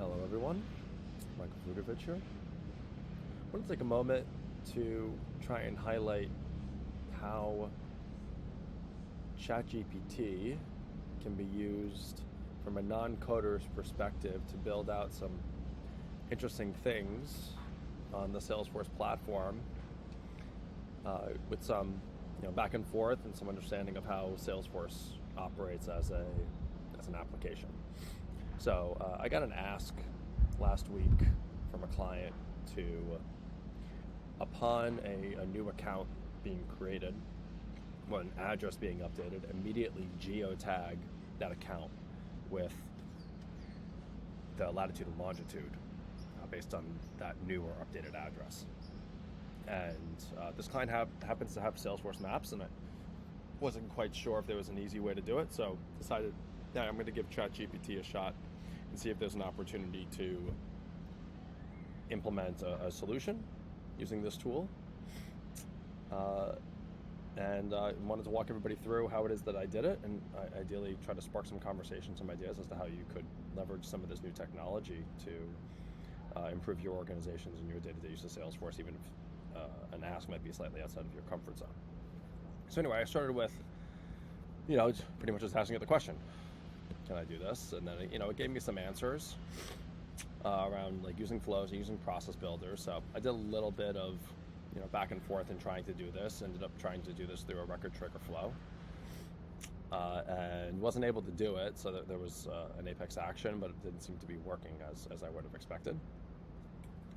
Hello everyone, Michael Vukovich here. I want to take a moment to try and highlight how ChatGPT can be used from a non-coder's perspective to build out some interesting things on the Salesforce platform with some back and forth and some understanding of how Salesforce operates as an application. So I got an ask last week from a client to, upon a new account being created, or an address being updated, immediately geotag that account with the latitude and longitude based on that new or updated address. And this client happens to have Salesforce Maps, and I wasn't quite sure if there was an easy way to do it, so decided, yeah, I'm going to give ChatGPT a shot and see if there's an opportunity to implement a solution using this tool. And I wanted to walk everybody through how it is that I did it, and ideally try to spark some conversation, some ideas as to how you could leverage some of this new technology to improve your organizations and your day-to-day use of Salesforce, even if an ask might be slightly outside of your comfort zone. So anyway, I started with, pretty much just asking it the question, can I do this? And then, it gave me some answers around like using flows and using process builders. So I did a little bit of, back and forth in trying to do this. Ended up trying to do this through a record trigger flow, and wasn't able to do it. So there was an Apex action, but it didn't seem to be working as I would have expected.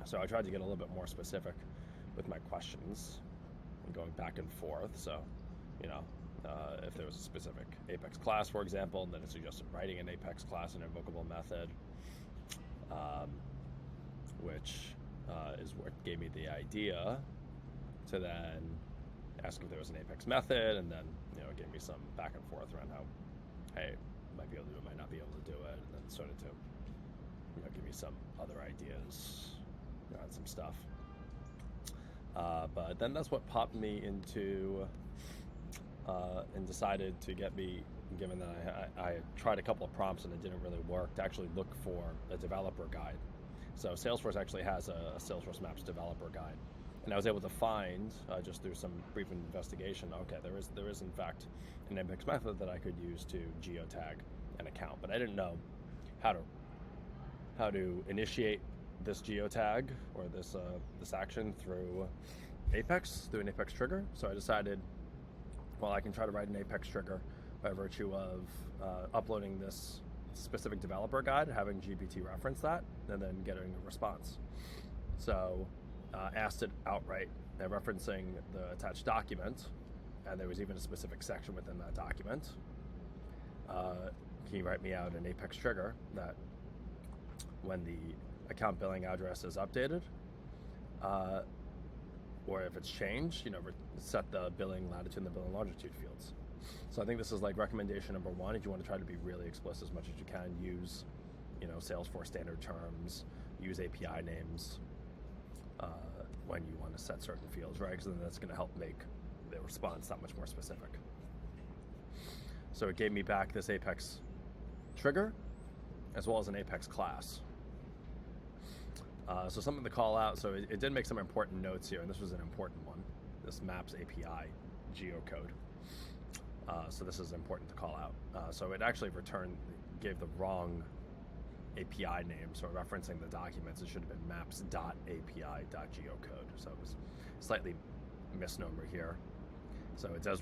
So I tried to get a little bit more specific with my questions and going back and forth. So, if there was a specific Apex class, for example, then it suggested writing an Apex class, an invocable method, which is what gave me the idea to then ask if there was an Apex method, and then it gave me some back and forth around how, hey, might be able to do it, might not be able to do it, and then started to give me some other ideas on some stuff. But then that's what popped me into and decided to get me, given that I tried a couple of prompts and it didn't really work, to actually look for a developer guide. So Salesforce actually has a Salesforce Maps developer guide, and I was able to find, just through some brief investigation, okay, there is in fact an Apex method that I could use to geotag an account, but I didn't know how to initiate this geotag or this action through an Apex trigger. So I decided, well, I can try to write an Apex trigger by virtue of uploading this specific developer guide, having GPT reference that, and then getting a response. So asked it outright, referencing the attached document, and there was even a specific section within that document. Can you write me out an Apex trigger that when the account billing address is updated, or if it's changed, set the billing latitude and the billing longitude fields. So I think this is like recommendation number one. If you want to try to be really explicit as much as you can, use, Salesforce standard terms, use API names when you want to set certain fields, right? Because then that's going to help make the response that much more specific. So it gave me back this Apex trigger, as well as an Apex class. So something to call out. So it did make some important notes here, and this was an important one. This Maps API geocode. So this is important to call out. So it actually gave the wrong API name. So referencing the documents, it should have been maps.api.geocode. So it was slightly misnomer here. So it does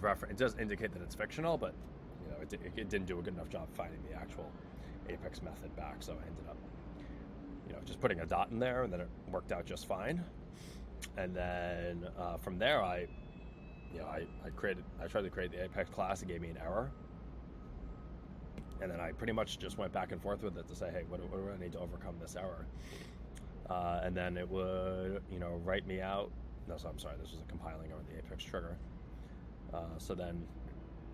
indicate that it's fictional, but it didn't do a good enough job finding the actual Apex method back. So I ended up just putting a dot in there, and then it worked out just fine. And then from there, I tried to create the Apex class. It gave me an error, and then I pretty much just went back and forth with it to say, hey, what do I need to overcome this error? And then it would write me out. No, so I'm sorry, this was a compiling over the Apex trigger. So then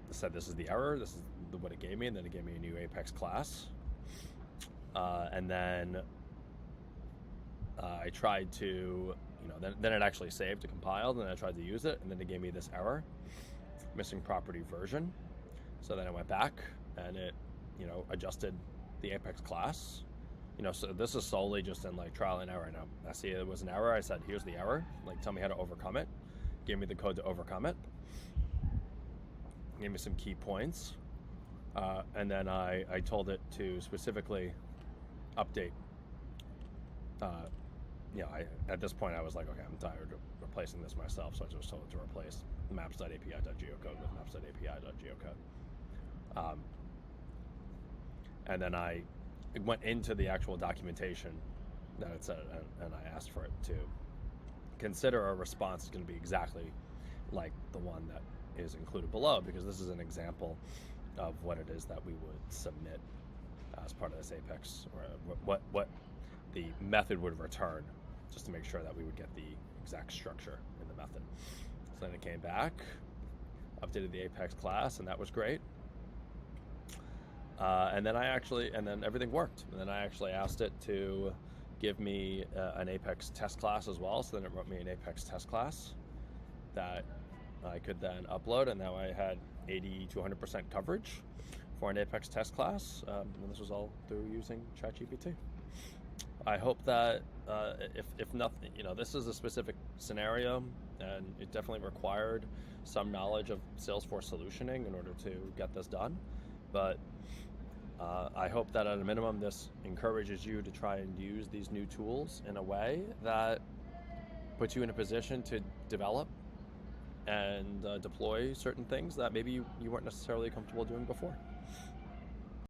it said this is the error, this is what it gave me, and then it gave me a new Apex class. And then I tried to, then it actually saved to compiled, and then I tried to use it, and then it gave me this error, missing property version. So then I went back, and it, adjusted the Apex class, So this is solely just in like trial and error. Now, I see it was an error. I said, here's the error. Like, tell me how to overcome it. Gave me the code to overcome it. Gave me some key points. And then I told it to specifically update. At this point I was like, okay, I'm tired of replacing this myself, so I just told it to replace maps.api.geocode with maps.api.geocode. And then I went into the actual documentation that it said, and I asked for it to consider a response is going to be exactly like the one that is included below, because this is an example of what it is that we would submit as part of this Apex, or what the method would return, just to make sure that we would get the exact structure in the method. So then it came back, updated the Apex class, and that was great. And then everything worked. And then I actually asked it to give me an Apex test class as well. So then it wrote me an Apex test class that I could then upload, and now I had 80 to 100% coverage for an Apex test class. And this was all through using ChatGPT. I hope that if nothing, this is a specific scenario, and it definitely required some knowledge of Salesforce solutioning in order to get this done. But I hope that at a minimum this encourages you to try and use these new tools in a way that puts you in a position to develop and deploy certain things that maybe you weren't necessarily comfortable doing before.